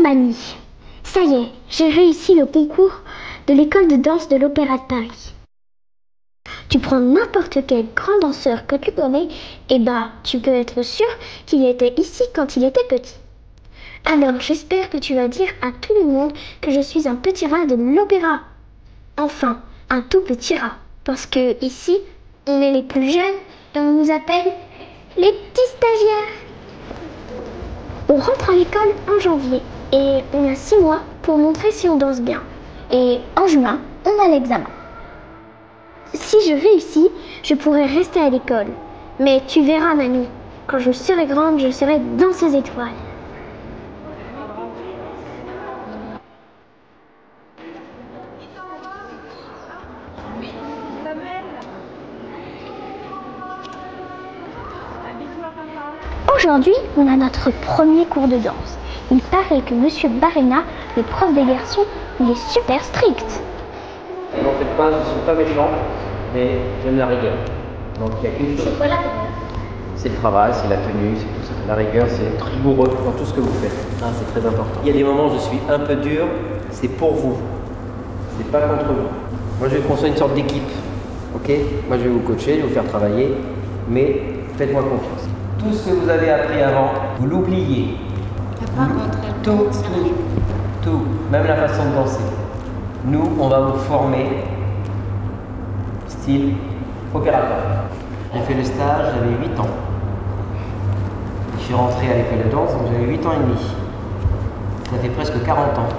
Mani, ça y est, j'ai réussi le concours de l'école de danse de l'Opéra de Paris. Tu prends n'importe quel grand danseur que tu connais, et tu peux être sûr qu'il était ici quand il était petit. Alors j'espère que tu vas dire à tout le monde que je suis un petit rat de l'opéra. Enfin, un tout petit rat, parce que ici, on est les plus jeunes et on nous appelle les petits stagiaires. On rentre à l'école en janvier et on a 6 mois pour montrer si on danse bien. Et en juin, on a l'examen. Si je réussis, je pourrai rester à l'école. Mais tu verras, Manu, quand je serai grande, je serai danseuse étoile. Aujourd'hui, on a notre premier cours de danse. Il paraît que Monsieur Barena, le prof des garçons, il est super strict. N'en faites pas, je ne suis pas méchant, mais j'aime la rigueur. Donc il n'y a qu'une chose. C'est quoi la rigueur? C'est le travail, c'est la tenue, c'est tout ça. La rigueur, c'est être rigoureux dans tout ce que vous faites. Ah, c'est très important. Il y a des moments où je suis un peu dur, c'est pour vous. C'est pas contre vous. Moi, je vais construire une sorte d'équipe. Ok? Moi, je vais vous coacher, je vais vous faire travailler, mais faites-moi confiance. Tout ce que vous avez appris avant, vous l'oubliez. Tout, même la façon de danser. Nous, on va vous former style opérateur. J'ai fait le stage, j'avais 8 ans. Je suis rentré à l'école de danse, donc j'avais 8 ans et demi. Ça fait presque 40 ans.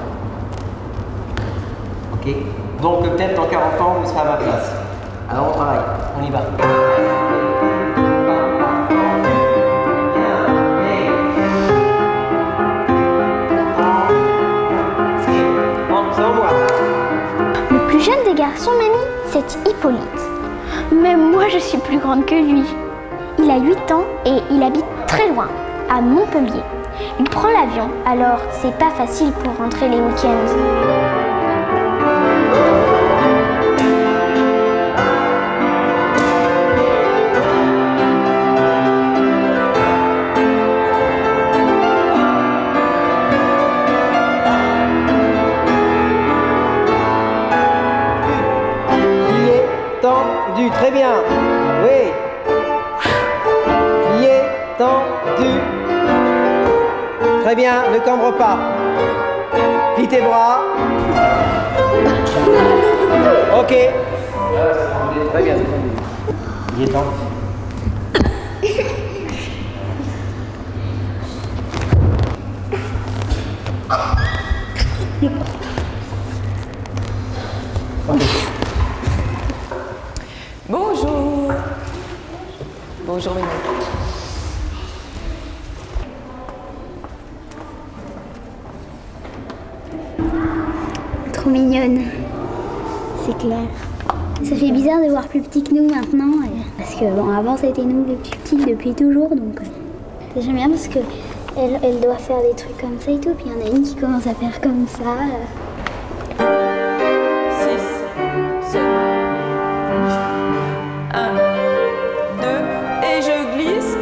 Ok? Donc peut-être dans 40 ans, vous serez à ma place. Alors on travaille, on y va. Le plus jeune des garçons, mamie, c'est Hippolyte. Mais moi, je suis plus grande que lui. Il a 8 ans et il habite très loin, à Montpellier. Il prend l'avion, alors c'est pas facile pour rentrer les week-ends. Tendu, très bien. Oui. Plié, tendu. Très bien, ne cambre pas. Plie tes bras. Ok. Très bien. Il est tendu. Bonjour. Bonjour, Ménon. Trop mignonne. C'est clair. Ça fait bizarre de voir plus petit que nous maintenant. Parce que bon, avant c'était nous les plus petits depuis toujours. Donc j'aime bien parce que elle doit faire des trucs comme ça et tout. Puis il y en a une qui commence à faire comme ça. 6, 7, 1, 2, et je glisse,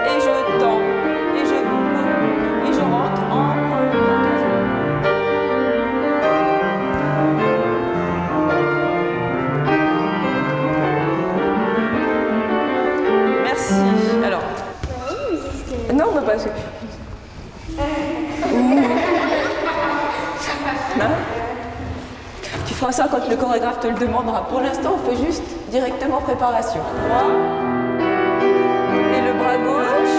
et je tends, et je bouge, et je rentre en prolongation. Merci. Alors. Non, on va pas. Hein? Tu feras ça quand le chorégraphe te le demandera. Pour l'instant, on fait juste directement préparation. Droit. Et le bras gauche.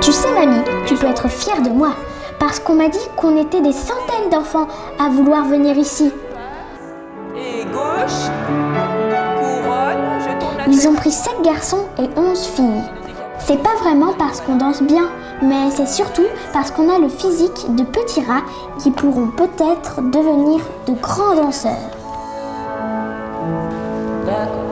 Tu sais, mamie, tu peux être fière de moi. Parce qu'on m'a dit qu'on était des centaines d'enfants à vouloir venir ici. Et gauche. Couronne. Je tourne la tête. Ils ont pris 7 garçons et 11 filles. C'est pas vraiment parce qu'on danse bien, mais c'est surtout parce qu'on a le physique de petits rats qui pourront peut-être devenir de grands danseurs. D'accord.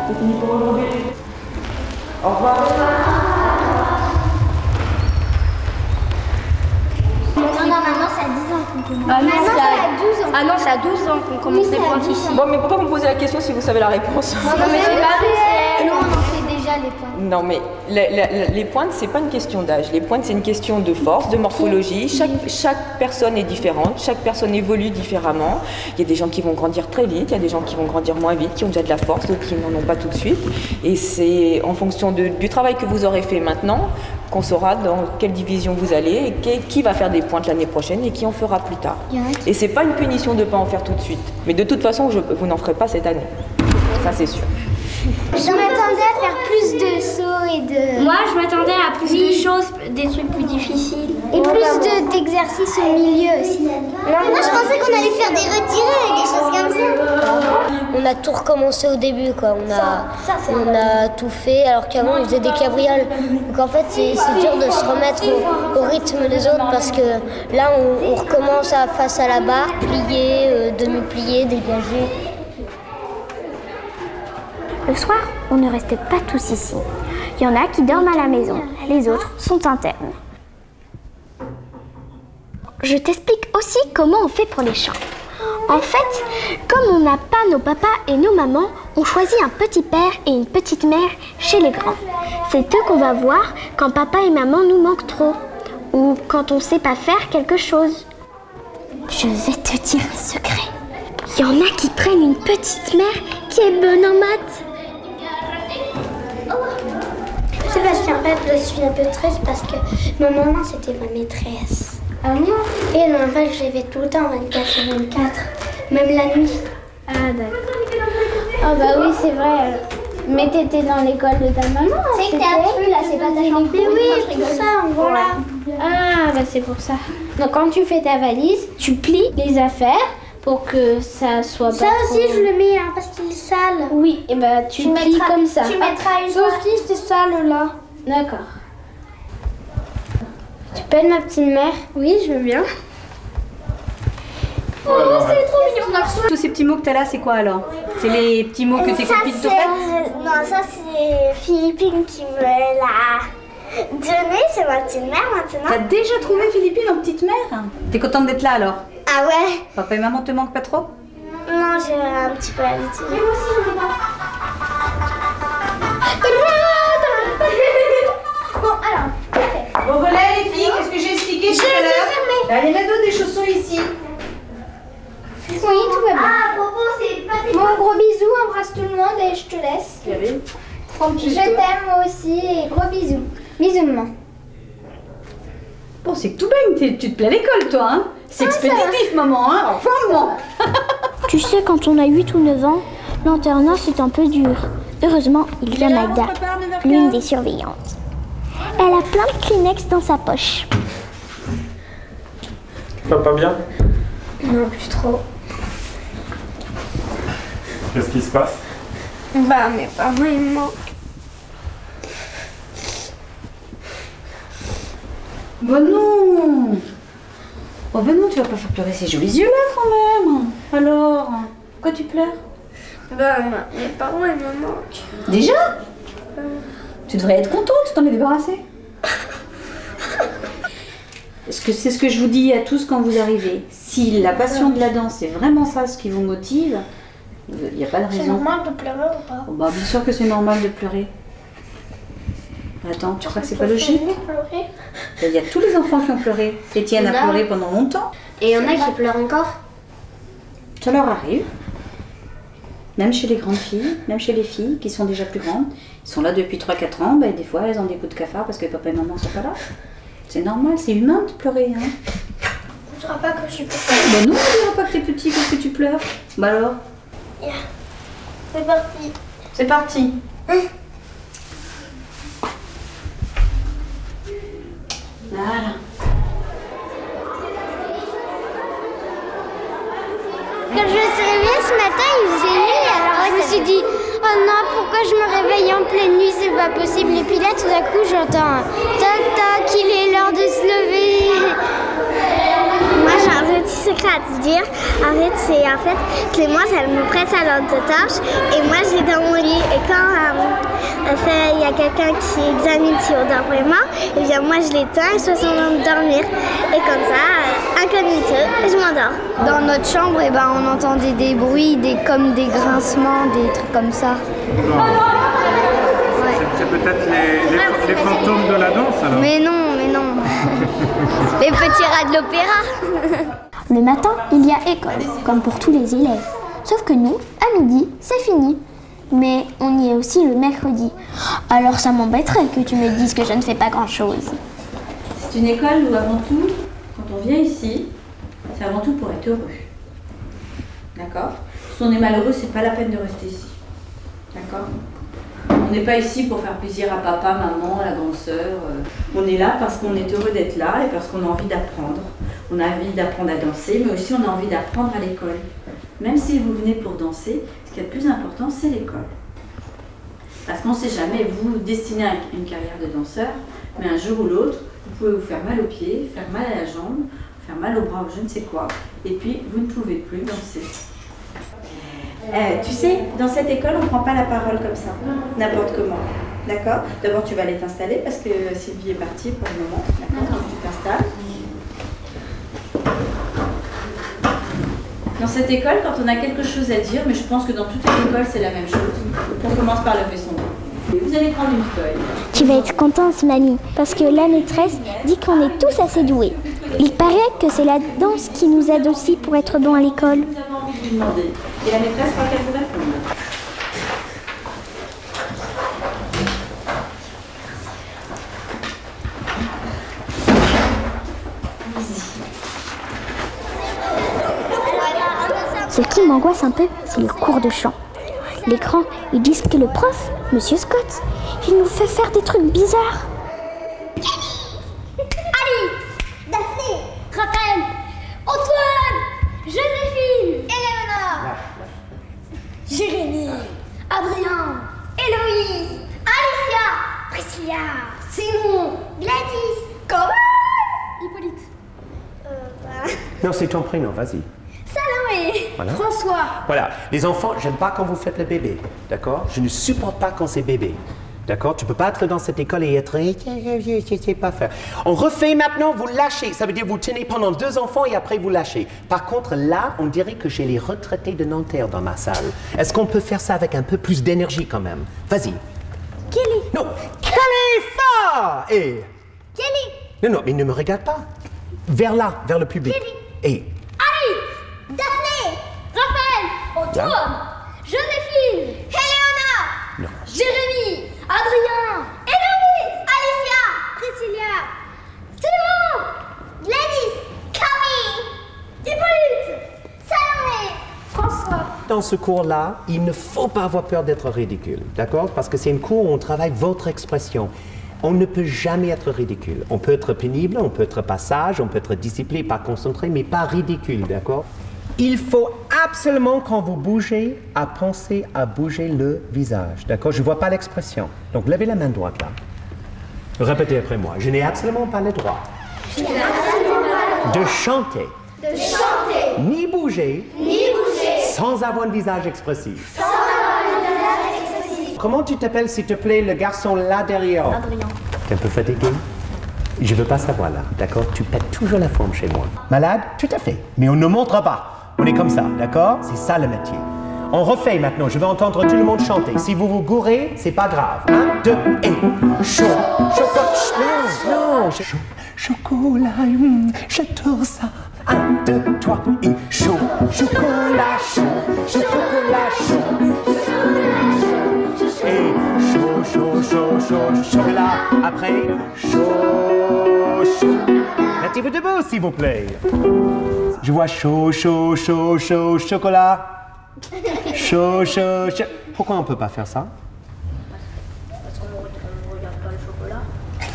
C'est fini pour aujourd'hui. Au revoir. Ah non, c'est à 12 ans. Ah non, c'est à 12 ans qu'on commence les pointes ici. Bon, mais pourquoi vous me posez la question si vous savez la réponse? Non, mais c'est pas vrai. Nous, on en fait déjà les pointes. Non, mais les pointes, c'est pas une question d'âge. Les pointes, c'est une question de force, de morphologie. Chaque personne est différente, chaque personne évolue différemment. Il y a des gens qui vont grandir très vite, il y a des gens qui vont grandir moins vite, qui ont déjà de la force, d'autres qui n'en ont pas tout de suite. Et c'est en fonction du travail que vous aurez fait maintenant qu'on saura dans quelle division vous allez et qui va faire des pointes l'année prochaine et qui en fera plus tard. Et c'est pas une punition de ne pas en faire tout de suite. Mais de toute façon, vous n'en ferez pas cette année. Ça, c'est sûr. Je m'attendais à faire plus de sauts et de... Moi, je m'attendais à plus de choses, des trucs plus difficiles. Et plus d'exercices au milieu aussi. Moi, je pensais qu'on allait faire des retirés et des choses comme ça. On a tout recommencé au début, quoi. On a tout fait, alors qu'avant, on faisait des cabrioles. Donc en fait, c'est dur de se remettre au rythme des autres parce que là, on recommence face à la barre, plier, demi-plier, dégager. Le soir, on ne reste pas tous ici. Il y en a qui dorment à la maison, les autres sont internes. Je t'explique aussi comment on fait pour les chants. En fait, comme on n'a pas nos papas et nos mamans, on choisit un petit père et une petite mère chez les grands. C'est eux qu'on va voir quand papa et maman nous manquent trop, ou quand on ne sait pas faire quelque chose. Je vais te dire un secret. Il y en a qui prennent une petite mère qui est bonne en maths. Sébastien, en fait, je suis un peu triste parce que ma maman, c'était ma maîtresse. Ah non? Et en fait, je rêvais tout le temps 24/24, même la nuit. Ah d'accord. Ah bah oui, c'est vrai. Mais t'étais dans l'école de ta maman. C'est que t'as appris là, c'est pas ta chambre. Mais oui, pour ça, voilà. Ah bah c'est pour ça. Donc quand tu fais ta valise, tu plies les affaires pour que ça soit pas Ça aussi, trop... je le mets hein, parce qu'il est sale. Oui, et bah tu plies comme ça. Tu mettras une Ça aussi, c'est sale là. D'accord. Tu peux être ma petite mère? Oui, je veux bien. Oh, c'est trop mignon. Tous ces petits mots que tu as là, c'est quoi alors? C'est les petits mots que tes copines te font? Non, ça c'est Philippine qui me l'a donné, c'est ma petite mère maintenant. T'as déjà trouvé Philippine en petite mère? T'es contente d'être là alors? Ah ouais? Papa et maman te manquent pas trop? Non, j'ai un petit peu l'habitude. Moi aussi, je veux pas. Bon, alors, parfait. Bon voilà les filles, qu'est-ce que j'ai expliqué tout à l'heure? Il y en a d'autres des chaussons ici. Oui, tout va bien. Ah, à propos, c'est pas des... Bon, gros bisous, embrasse tout le monde et je te laisse. Je t'aime moi aussi et gros bisous. Bisous maman. Bon, c'est que tout baigne, tu te plais à l'école toi, hein? C'est expéditif maman, hein? Enfin maman. Tu sais, quand on a 8 ou 9 ans, l'internat c'est un peu dur. Heureusement, il y a Magda, l'une des surveillantes. Elle a plein de Kleenex dans sa poche. Pas bien? Non, plus trop. Qu'est-ce qui se passe? Bah, mes parents ils me manquent. Bon non! Oh ben non, tu vas pas faire pleurer ces jolis yeux là quand même! Alors, pourquoi tu pleures? Bah, mes parents ils me manquent. Déjà? Tu devrais être contente, tu t'en es débarrassée. Est-ce que c'est ce que je vous dis à tous quand vous arrivez? Si la passion de la danse, c'est vraiment ça ce qui vous motive, il n'y a pas de raison. C'est normal de pleurer ou pas? Oh bah, bien sûr que c'est normal de pleurer. Attends, tu crois que c'est pas logique? Il y a tous les enfants qui ont pleuré. Étienne a pleuré pendant longtemps. Et il y en a qui pleurent encore? Ça leur arrive. Même chez les grandes filles, même chez les filles qui sont déjà plus grandes. Ils sont là depuis 3-4 ans, bah, des fois elles ont des coups de cafard parce que papa et maman sont pas là. C'est normal, c'est humain de pleurer. Hein. On ne dira pas que je suis petite. Bah non, on ne dira pas que t'es petit parce que tu pleures. Bah alors? C'est parti. C'est parti. Voilà. Quand je me suis réveillée ce matin, il faisait nuit, alors je me suis dit oh non, pourquoi je me réveille en pleine nuit, c'est pas possible. Et puis là, tout d'un coup, j'entends un toc toc, il est l'heure de se lever. Moi j'ai un petit secret à te dire. En fait, Clémence elle me prête sa lampe de torche et moi je l'ai dans mon lit. Et quand il y a quelqu'un qui examine si on dort vraiment, et bien moi je l'éteins et je fais semblant de dormir. Et comme ça, incognito, je m'endors. Dans notre chambre, on entendait des bruits, comme des grincements, des trucs comme ça. C'est peut-être les fantômes de la danse alors? Mais non. Les petits rats de l'opéra. Le matin, il y a école, comme pour tous les élèves. Sauf que nous, à midi, c'est fini. Mais on y est aussi le mercredi. Alors ça m'embêterait que tu me dises que je ne fais pas grand-chose. C'est une école où avant tout, quand on vient ici, c'est avant tout pour être heureux. D'accord? Si on est malheureux, c'est pas la peine de rester ici. D'accord? On n'est pas ici pour faire plaisir à papa, maman, la grande sœur. On est là parce qu'on est heureux d'être là et parce qu'on a envie d'apprendre. On a envie d'apprendre à danser, mais aussi on a envie d'apprendre à l'école. Même si vous venez pour danser, ce qui est le plus important, c'est l'école. Parce qu'on ne sait jamais, vous vous destinez à une carrière de danseur, mais un jour ou l'autre, vous pouvez vous faire mal aux pieds, faire mal à la jambe, faire mal au bras ou je ne sais quoi, et puis vous ne pouvez plus danser. Tu sais, dans cette école, on ne prend pas la parole comme ça, n'importe comment. D'accord? D'abord, tu vas aller t'installer parce que Sylvie est partie pour le moment. D'accord? Donc, tu t'installes. Dans cette école, quand on a quelque chose à dire, mais je pense que dans toutes les écoles, c'est la même chose, on commence par lever son doigt. Vous allez prendre une feuille. Tu vas être contente, mamie, parce que la maîtresse dit qu'on est tous assez doués. Il paraît que c'est la danse qui nous aide aussi pour être bons à l'école. Vous avez envie de lui demander. Et la maîtresse croit qu'elle vous répond. Ce qui m'angoisse un peu, c'est le cours de chant. L'écran, ils disent que le prof, Monsieur Scott, il nous fait faire des trucs bizarres. Alice, Daphné, Raphaël, Antoine, Joséphine, Éléonore, Jérémy, Adrien, Héloïse, Alicia, Priscilla, Simon, Gladys, comment Hippolyte. Non, c'est ton prénom, vas-y. Salomé, Voilà. François. Voilà. Les enfants, j'aime pas quand vous faites le bébé. D'accord? Je ne supporte pas quand c'est bébé. D'accord? Tu peux pas être dans cette école et être... Je sais pas faire. On refait maintenant, vous lâchez. Ça veut dire vous tenez pendant 2 enfants et après vous lâchez. Par contre, là, on dirait que j'ai les retraités de Nanterre dans ma salle. Est-ce qu'on peut faire ça avec un peu plus d'énergie quand même? Vas-y. Kelly. Non. Kelly, fort! Et... Kelly. Non, mais ne me regarde pas. Vers là, vers le public. Kelly. Et... Daphné, Raphaël, Antoine, Joséphine, Éléonore, Non. Jérémy, Adrien, Héloïse, Alicia, Priscilla, Simon, Gladys, Camille, Hippolyte, Salomé, François. Dans ce cours-là, il ne faut pas avoir peur d'être ridicule, d'accord? Parce que c'est un cours où on travaille votre expression. On ne peut jamais être ridicule. On peut être pénible, on peut être pas sage, on peut être discipliné, pas concentré, mais pas ridicule, d'accord? Il faut absolument, quand vous bougez, à penser à bouger le visage, d'accord? Je ne vois pas l'expression. Donc, levez la main droite, là. Répétez après moi. Je n'ai absolument pas le droit de chanter, ni bouger, sans avoir un visage expressif. Comment tu t'appelles, s'il te plaît, le garçon là derrière? Adrien. T'es un peu fatigué? Je ne veux pas savoir là, d'accord? Tu pètes toujours la forme chez moi. Malade? Tout à fait. Mais on ne montre pas. On est comme ça, d'accord? C'est ça le métier. On refait maintenant. Je veux entendre tout le monde chanter. Si vous vous gourrez, c'est pas grave. 1, 2 et... Chaud, chocolat... Non, chocolat, j'adore ça. 1, 2, 3 et... Chaud, chocolat chaud, chocolat chaud. Et chaud, chocolat. Après, chaud. Mettez-vous debout, s'il vous plaît. Je vois chaud, chocolat. Chaud. Pourquoi on ne peut pas faire ça? Parce qu'on ne regarde pas le chocolat.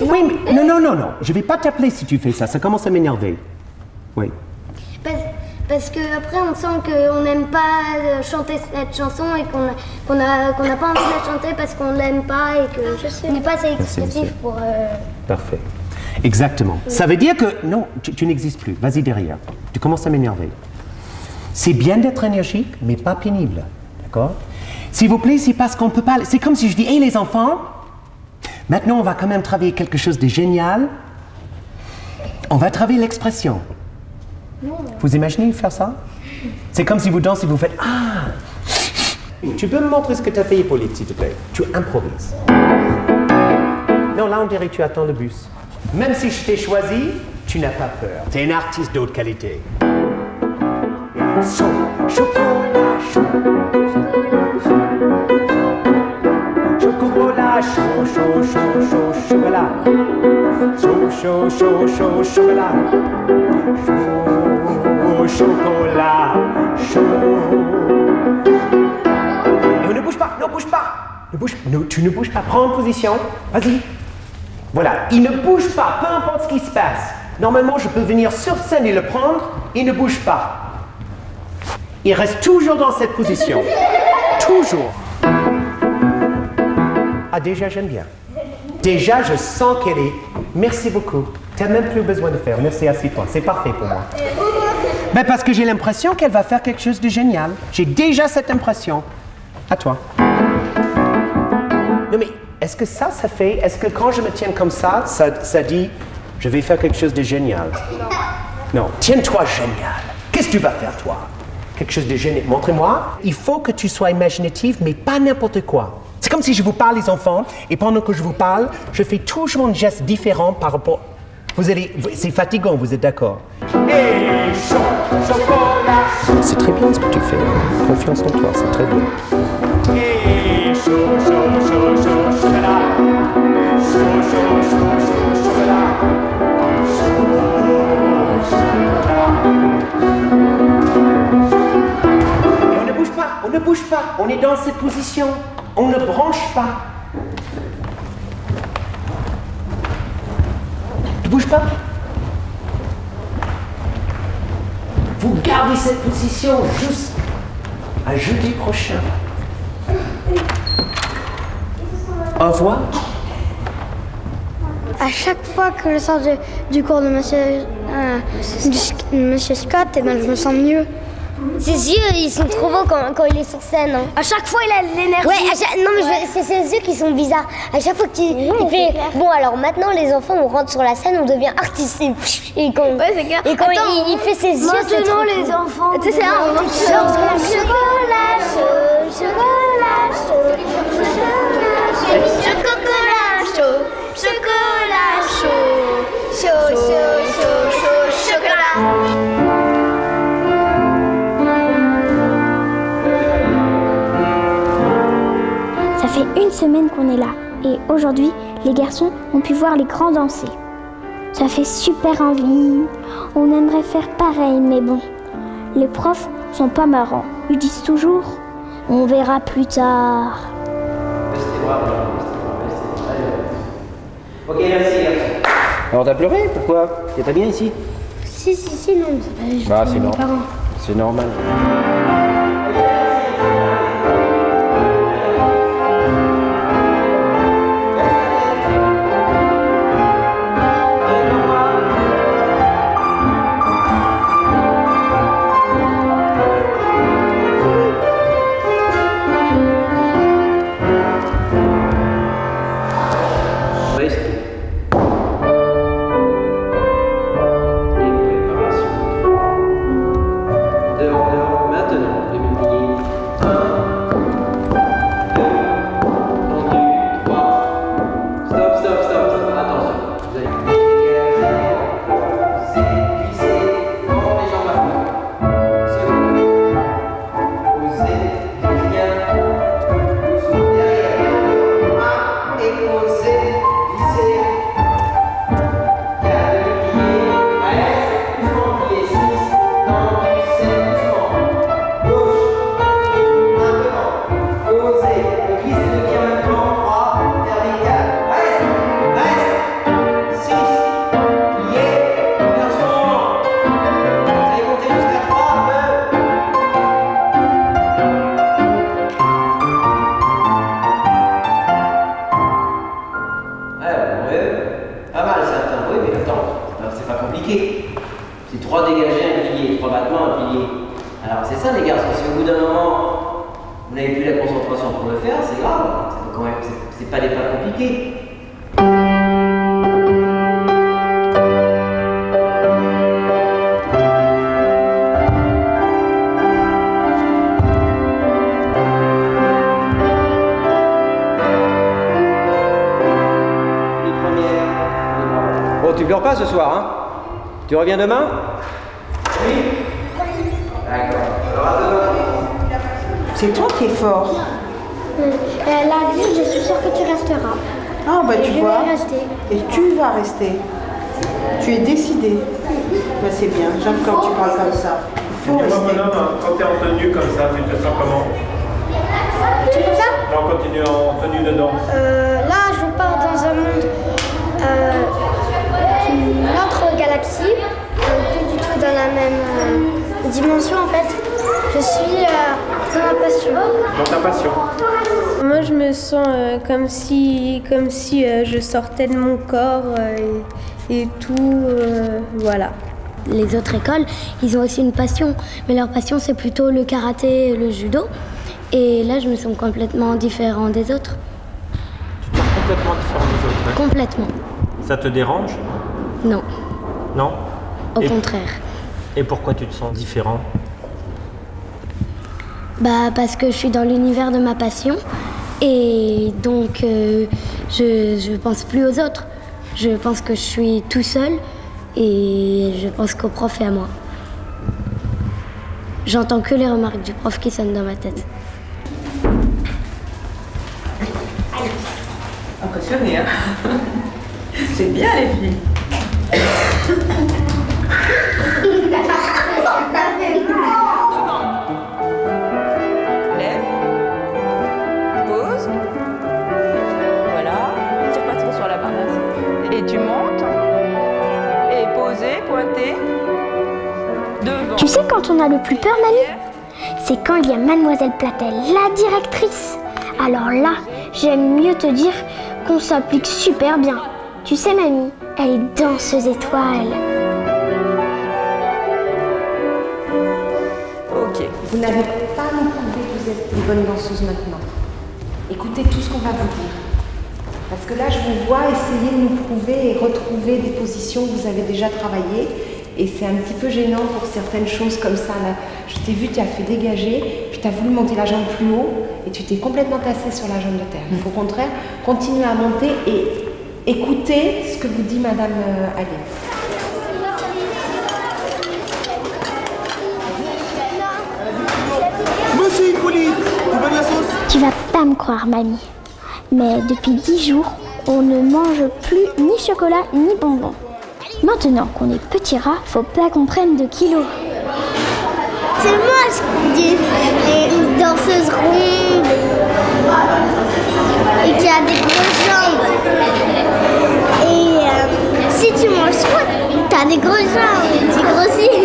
Oui, mais non. Je ne vais pas t'appeler si tu fais ça. Ça commence à m'énerver. Oui. Parce qu'après, on sent qu'on n'aime pas chanter cette chanson et qu'on n'a pas envie de la chanter parce qu'on ne l'aime pas et qu'on n'est pas assez expressif pour... Parfait. Exactement. Ça veut dire que non, tu n'existes plus. Vas-y derrière. Tu commences à m'énerver. C'est bien d'être énergique, mais pas pénible. D'accord? S'il vous plaît, c'est parce qu'on peut pas... C'est comme si je dis, hey les enfants, maintenant on va quand même travailler quelque chose de génial. On va travailler l'expression. Vous imaginez faire ça? C'est comme si vous dansez et vous faites, ah! Tu peux me montrer ce que tu as fait, Hippolyte, s'il te plaît? Tu improvises. Non, là on dirait que tu attends le bus. Même si je t'ai choisi, tu n'as pas peur. Tu es un artiste de haute qualité. Chaud, chocolat chaud. Chocolat chaud, chaud, chaud, chaud, chocolat. Chaud, chaud, chaud, chaud, chocolat. Chaud, chocolat chaud. Et ne bouge pas, ne bouge pas. Ne bouge, tu ne bouges pas, prends en position. Vas-y. Voilà, il ne bouge pas, peu importe ce qui se passe. Normalement, je peux venir sur scène et le prendre, il ne bouge pas. Il reste toujours dans cette position. Toujours. Ah, déjà, j'aime bien. Déjà, je sens qu'elle est... Merci beaucoup. Tu n'as même plus besoin de faire. Merci, assis-toi. C'est parfait pour moi. Ben, parce que j'ai l'impression qu'elle va faire quelque chose de génial. J'ai déjà cette impression. À toi. Non, mais... Est-ce que ça fait... Est-ce que quand je me tiens comme ça dit « Je vais faire quelque chose de génial » ? Non. Tiens-toi génial. Qu'est-ce que tu vas faire, toi? Quelque chose de génial. Montrez-moi. Il faut que tu sois imaginatif, mais pas n'importe quoi. C'est comme si je vous parle, les enfants, et pendant que je vous parle, je fais toujours un geste différent par rapport... C'est fatigant, vous êtes d'accord? Et chocolat. C'est très bien ce que tu fais. Confiance en toi, c'est très bien. Et chaud, chaud, chaud, chaud, chocolat. Chaud, chaud, chaud, chaud, chocolat. Chaud, chocolat. Et on ne bouge pas, on ne bouge pas. On est dans cette position. On ne branche pas. Ne bouge pas. Vous gardez cette position jusqu'à jeudi prochain. Au revoir. À chaque fois que je sors du cours de monsieur Scott, eh ben, je me sens mieux. Ses yeux, ils sont trop beaux quand il est sur scène. Hein. À chaque fois, il a de l'énergie. Ouais, non mais c'est ses yeux qui sont bizarres. À chaque fois qu'il fait... Bon, alors maintenant, les enfants, on rentre sur la scène, on devient artiste. Et quand, c'est clair. Et quand il fait ses yeux, c'est maintenant, les enfants... Tu sais, c'est un moment Chocolat chaud, chocolat chaud, chocolat chaud, chocolat chaud, chaud, chaud, chaud, chaud, chocolat. Ça fait une semaine qu'on est là et aujourd'hui, les garçons ont pu voir les grands danser. Ça fait super envie. On aimerait faire pareil, mais bon, les profs sont pas marrants. Ils disent toujours « on verra plus tard ». Ok, merci. Alors t'as pleuré? Pourquoi? T'es pas bien ici? Si, non. Bah c'est normal. Pas mal certains, oui, mais attends, c'est pas compliqué. C'est 3 dégagés, un pilier, 3 battements, un pilier. Alors c'est ça les garçons, si au bout d'un moment, vous n'avez plus la concentration pour le faire, c'est grave. C'est pas des pas compliqués. Bon, tu pleures pas ce soir, hein? Tu reviens demain? Oui. D'accord. Alors à demain. C'est toi qui es fort. La vie, je suis sûre que tu resteras. Ah bah tu vois. Je vais rester. Et tu vas rester. Tu es décidé. Bah, c'est bien, j'aime quand tu parles comme ça. Il faut rester. Quand tu es en tenue comme ça, tu fais ça comment? Tu fais ça? Non, quand tu es en tenue dedans. Là, je pars dans un monde, une autre galaxie, plus du tout dans la même dimension en fait. Je suis dans ma passion. Dans ta passion? Moi, je me sens comme si je sortais de mon corps et tout, voilà. Les autres écoles, ils ont aussi une passion, mais leur passion, c'est plutôt le karaté et le judo. Et là, je me sens complètement différent des autres. Tu te sens complètement différent des autres, hein? Complètement. Ça te dérange? Non. Non? Au contraire. Et pourquoi tu te sens différent? Bah, parce que je suis dans l'univers de ma passion et donc je pense plus aux autres. Je pense que je suis tout seul et je pense qu'au prof et à moi. J'entends que les remarques du prof qui sonnent dans ma tête. Impressionné, hein? C'est bien les filles. Lève. Pose. Voilà. Tire pas trop sur la barre. Et tu montes. Et poser, pointer. Devant. Tu sais quand on a le plus peur, Mamie? C'est quand il y a Mademoiselle Platel, la directrice. Alors là, j'aime mieux te dire qu'on s'applique super bien. Tu sais, Mamie, elle est danseuse étoile. Ok. Vous n'avez pas à nous prouver que vous êtes une bonne danseuse maintenant. Écoutez tout ce qu'on va vous dire. Parce que là, je vous vois essayer de nous prouver et retrouver des positions que vous avez déjà travaillées. Et c'est un petit peu gênant pour certaines choses comme ça. Là. Je t'ai vu, tu as fait dégager, puis tu as voulu monter la jambe plus haut et tu t'es complètement tassé sur la jambe de terre. Il faut au contraire continuer à monter et écouter ce que vous dit Madame Ali. Monsieur Hippolyte, tu veux de la sauce? Tu vas pas me croire, Mamie, mais depuis 10 jours, on ne mange plus ni chocolat ni bonbons. Maintenant qu'on est petits rats, faut pas qu'on prenne de kilos. C'est moche, une danseuse ronde et qui a des grosses jambes. Et si tu manges trop, t'as des grosses jambes et tu grossis.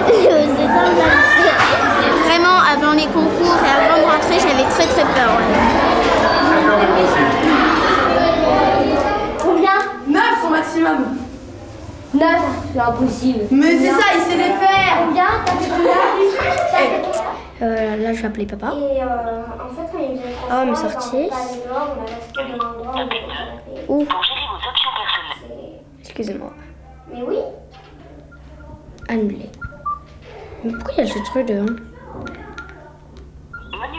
C'est ça. Vraiment, avant les concours et avant de rentrer, j'avais très peur. Combien 9 au maximum. 9, c'est impossible. Mais c'est ça, il sait les faire. Combien? T'as fait combien? Là, je vais appeler papa. Et en fait, quand il faisait Ah, mes sorties. on est resté dans l'endroit où Où? pour gérer vos options personnelles. Excusez-moi. Mais oui. Annuler. Mais pourquoi il y a ce truc de... Menu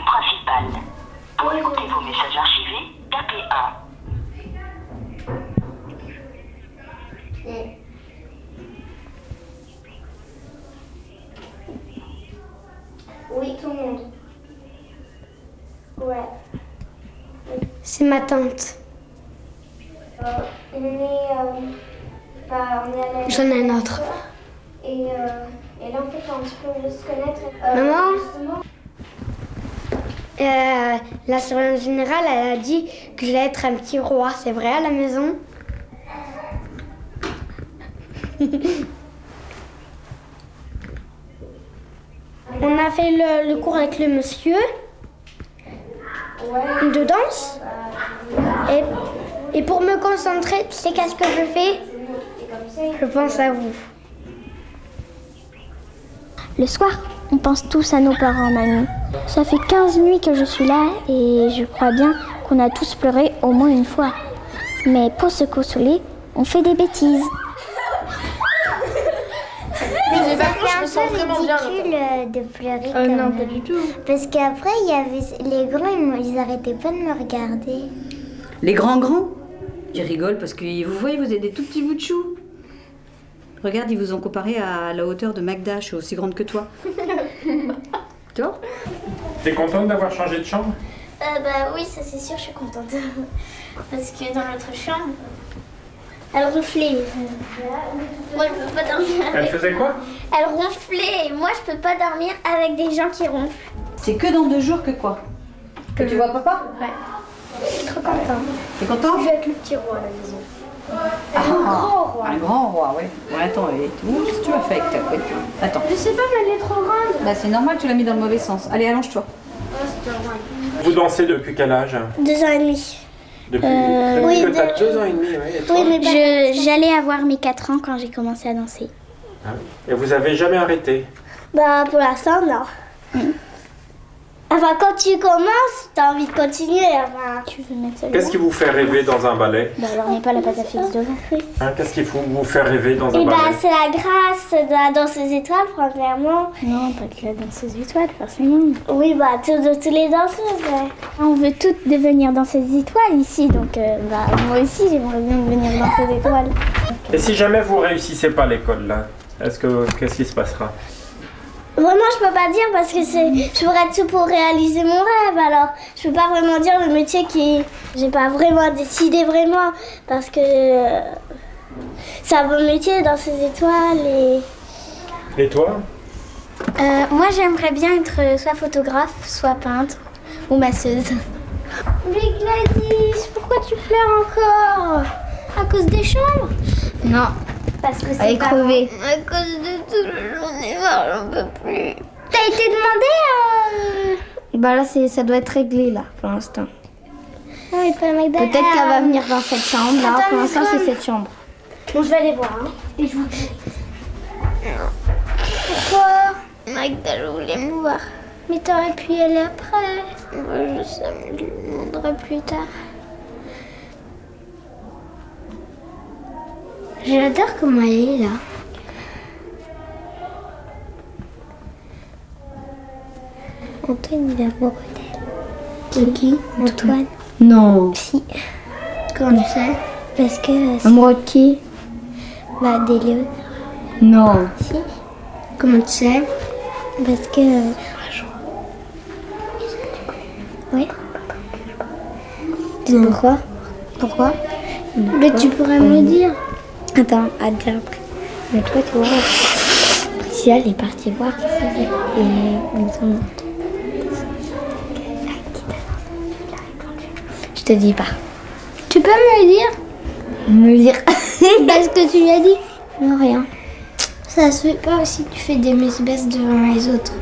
principal. Pour écouter vos messages archivés, tapez 1. Oui, tout le monde. Ouais. C'est ma tante. On est à la... J'en ai un autre. Et là, en fait, un petit peu mieux se connaître. Maman Justement. La surveillante générale, elle a dit que j'allais être un petit roi. C'est vrai à la maison? On a fait le cours avec le monsieur de danse. Et Et pour me concentrer, tu sais qu'est-ce que je fais? Je pense à vous. Le soir, on pense tous à nos parents, mamie. Ça fait 15 nuits que je suis là et je crois bien qu'on a tous pleuré au moins une fois. Mais pour se consoler, on fait des bêtises. Mais c'est un peu ridicule de pleurer comme non, pas du tout. Parce qu'après, il y avait les grands, ils arrêtaient pas de me regarder. Les grands? Ils rigolent parce que vous voyez, vous avez des tout petits bouts de chou. Regarde, ils vous ont comparé à la hauteur de Magda, je suis aussi grande que toi. Tu vois? T'es contente d'avoir changé de chambre? Bah oui, ça c'est sûr, je suis contente. Parce que dans notre chambre, elle ronflait. Moi, je peux pas dormir avec... Elle faisait quoi? Elle ronflait. Et moi, je peux pas dormir avec des gens qui ronflent. C'est que dans 2 jours que quoi? Que tu vois papa? Ouais. Je suis trop contente. T'es content? Je vais être le petit roi à la maison. Un grand roi. Un grand roi, oui. Ouais, attends, et tout. Qu'est-ce que tu vas faire avec ta couette? Attends. Je sais pas, mais elle est trop grande. Bah, c'est normal, tu l'as mis dans le mauvais sens. Allez, allonge-toi. Oh, c'est normal. Vous dansez depuis quel âge? 2 ans et demi. Depuis oui, que t'as 2 ans et demi, oui. Et toi? Oui, mais j'allais avoir mes 4 ans quand j'ai commencé à danser. Ah oui. Et vous avez jamais arrêté? Bah, pour l'instant, non. Enfin, quand tu commences, t'as envie de continuer. Enfin, tu veux mettre ça. Qu'est-ce qui vous fait rêver dans un ballet? Bah, alors, on n'est pas la pâte à fixe devant. Hein, qu'est-ce qui vous fait rêver dans un Et ballet? bah, c'est la grâce de la danse des étoiles, premièrement. Non, pas que la danse des étoiles, forcément. Oui, bah, de tous les danseuses. Ouais. On veut toutes devenir danseuses étoiles ici, donc bah, moi aussi j'aimerais bien devenir danseuse étoile. Et si jamais vous réussissez pas à l'école, là, qu'est-ce qui se passera? Vraiment, je peux pas dire parce que je ferais tout pour réaliser mon rêve. Alors, je peux pas vraiment dire le métier qui... J'ai pas vraiment décidé vraiment parce que c'est un bon métier dans ces étoiles Et toi? Moi j'aimerais bien être soit photographe, soit peintre ou masseuse. Mais Gladys, pourquoi tu pleures encore? À cause des chambres? Non. Parce que c'est Elle est crevée. À cause de tout le journée, j'en peux plus. T'as été demandé Bah là ça doit être réglé là pour l'instant. Oui, peut-être qu'elle va venir dans cette chambre là. Attends, Pour l'instant c'est cette chambre. Bon, je vais aller voir. Hein. Et je vous dis. Pourquoi? Magda, je voulais me voir. Mais t'aurais pu y aller après. Moi je sais, mais je lui demanderai plus tard. J'adore comment elle est là. Antoine il est amoureux d'elle. De qui? Antoine. Non. Si. Comment tu sais? Parce que... Amoureux de qui? Bah, d'Eliott. Non. Si. Comment tu sais? Parce que... Oui. Pourquoi? Pourquoi? Mais tu pourrais me le dire. Attends, à dire après. Mais toi, tu vois, Priscilla, elle est partie voir qui c'est. Et ils sont... Je te dis pas. Tu peux me le dire? Me dire. Parce que tu lui as dit? Non, rien. Ça se fait pas aussi, tu fais des baisses devant les autres.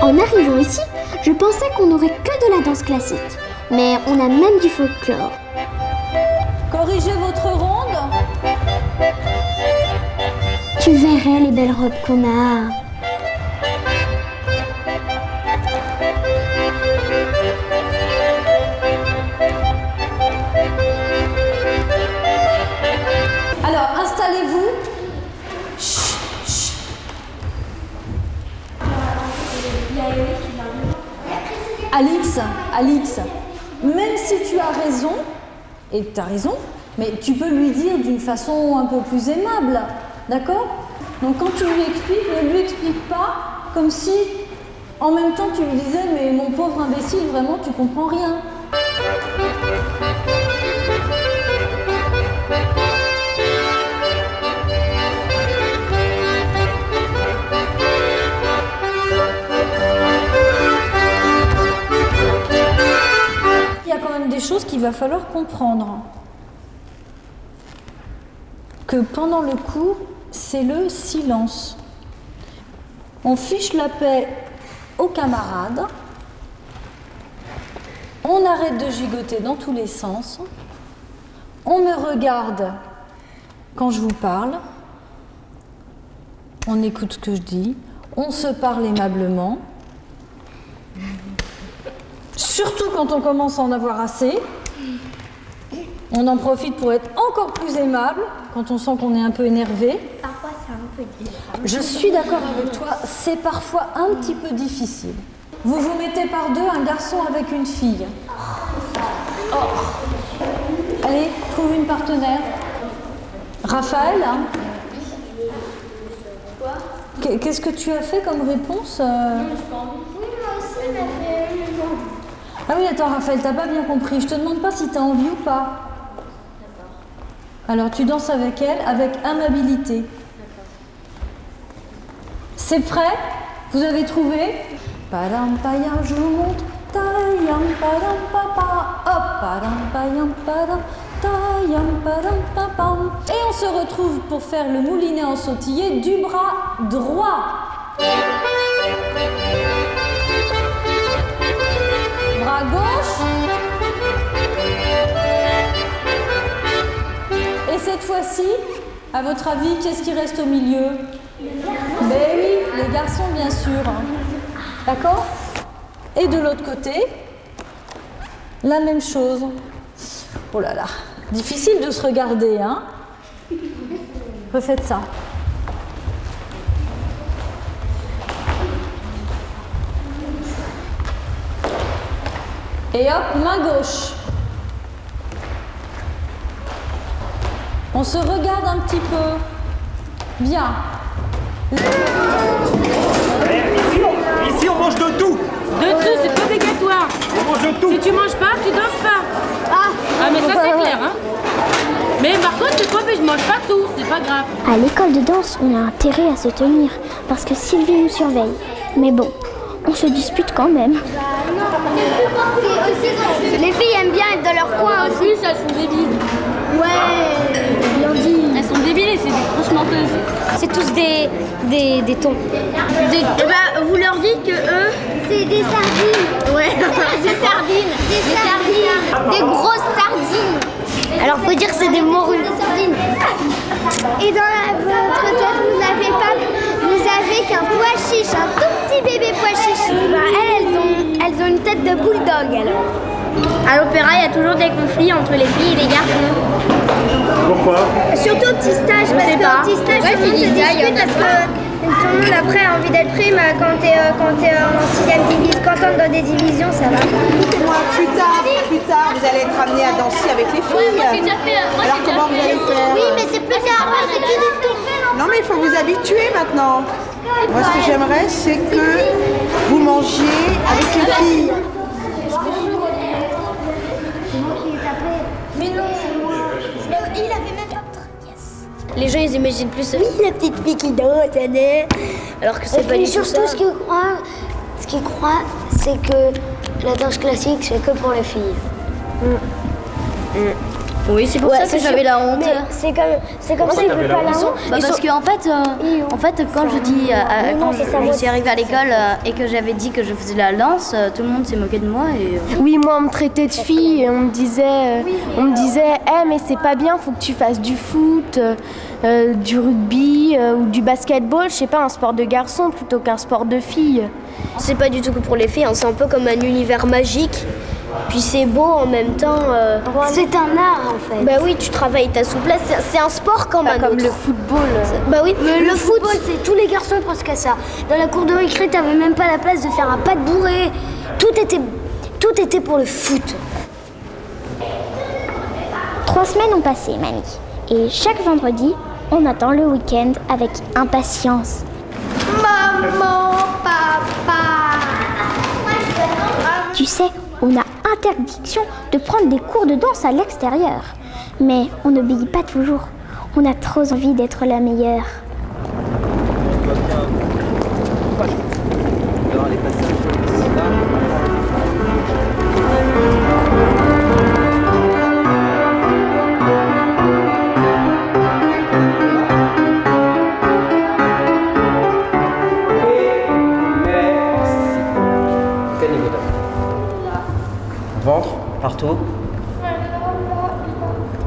En arrivant ici, je pensais qu'on n'aurait que de la danse classique. Mais on a même du folklore. Corrigez votre ronde. Tu verrais les belles robes qu'on a. Alors, installez-vous. Chut, chut. Alix, même si tu as raison, et tu as raison, mais tu peux lui dire d'une façon un peu plus aimable, d'accord? Donc quand tu lui expliques, ne lui explique pas comme si, en même temps, tu lui disais « mais mon pauvre imbécile, vraiment, tu comprends rien ». Il y a quand même des choses qu'il va falloir comprendre. que pendant le cours, c'est le silence. On fiche la paix aux camarades, on arrête de gigoter dans tous les sens, on me regarde quand je vous parle, on écoute ce que je dis, on se parle aimablement, surtout quand on commence à en avoir assez. On en profite pour être encore plus aimable quand on sent qu'on est un peu énervé. Parfois, c'est un peu différent. Je suis d'accord avec toi, c'est parfois un petit peu difficile. Vous vous mettez par deux, un garçon avec une fille. Oh. Allez, trouve une partenaire. Raphaël, hein. Qu'est-ce que tu as fait comme réponse Oui, moi aussi, il m'a fait une. Ah oui, attends, Raphaël, t'as pas bien compris. Je te demande pas si t'as envie ou pas. Alors tu danses avec elle avec amabilité. C'est prêt? Vous avez trouvé? Padam payam, je vous montre. Tayam padam papa. Hop, padam payam padam. Tayam padam papam. Et on se retrouve pour faire le moulinet en sautillé du bras droit. Bras gauche. Et cette fois-ci, à votre avis, qu'est-ce qui reste au milieu? Ben oui, les garçons, bien sûr. D'accord? Et de l'autre côté, la même chose. Oh là là, difficile de se regarder, hein? Refaites ça. Et hop, main gauche. On se regarde un petit peu. Bien. Ici, on mange de tout. De tout, c'est pas obligatoire. On mange de tout. Si tu manges pas, tu danses pas. Ah mais ça c'est clair, hein. Mais par contre, tu crois que je mange pas tout, c'est pas grave. À l'école de danse, on a intérêt à se tenir parce que Sylvie nous surveille. Mais bon, on se dispute quand même. Les filles aiment bien être dans leur coin aussi. Oui, ça, elles sont débiles. Ouais, bien dit. Elles sont débiles et c'est des grosses menteuses. C'est tous des tons. Vous leur dites que eux, c'est des sardines. Ouais, des sardines. Des sardines. Des grosses sardines. Alors faut dire que c'est des morues. Des sardines. Et dans votre tête, vous avez qu'un pois chiche, un tout petit bébé pois chiche. Elles ont une tête de bulldog alors. À l'opéra, il y a toujours des conflits entre les filles et les garçons. Pourquoi? Surtout au petit stage, parce qu'au petit stage, tout le monde se dispute parce que tout le monde après a envie d'être prime quand t'es en 6e division, quand t'es dans des divisions, ça va. Moi, plus tard, vous allez être amenés à danser avec les filles. Alors comment vous allez faire? Oui, mais c'est plus tard, c'est tout de suite. Non, mais il faut vous habituer maintenant. Moi, ce que j'aimerais, c'est que vous mangiez avec les filles. Mais non, il avait même pas de yes. Les gens, ils imaginent plus oui, la petite fille qui danse, alors que c'est pas du tout ça. Surtout, ce qu'ils croient, c'est que la danse classique, c'est que pour les filles. Oui, c'est pour ça que j'avais la honte. C'est comme ça, ils veulent pas la honte. Parce qu'en fait, quand je suis arrivée à l'école et que j'avais dit que je faisais la danse, tout le monde s'est moqué de moi. Oui, moi on me traitait de fille et on me disait mais c'est pas bien, faut que tu fasses du foot, du rugby ou du basketball, je sais pas, un sport de garçon plutôt qu'un sport de fille. C'est pas du tout que pour les filles, hein, c'est un peu comme un univers magique. Puis c'est beau en même temps. C'est un art en fait. Bah oui, tu travailles ta souplesse. C'est un sport comme un autre. Comme le football. Bah oui, mais le football, c'est tous les garçons presque à ça. Dans la cour de récré, t'avais même pas la place de faire un pas de bourré. Tout était pour le foot. 3 semaines ont passé, mamie. Et chaque vendredi, on attend le week-end avec impatience. Maman, papa. Tu sais, on a interdiction de prendre des cours de danse à l'extérieur. Mais on n'obéit pas toujours. On a trop envie d'être la meilleure.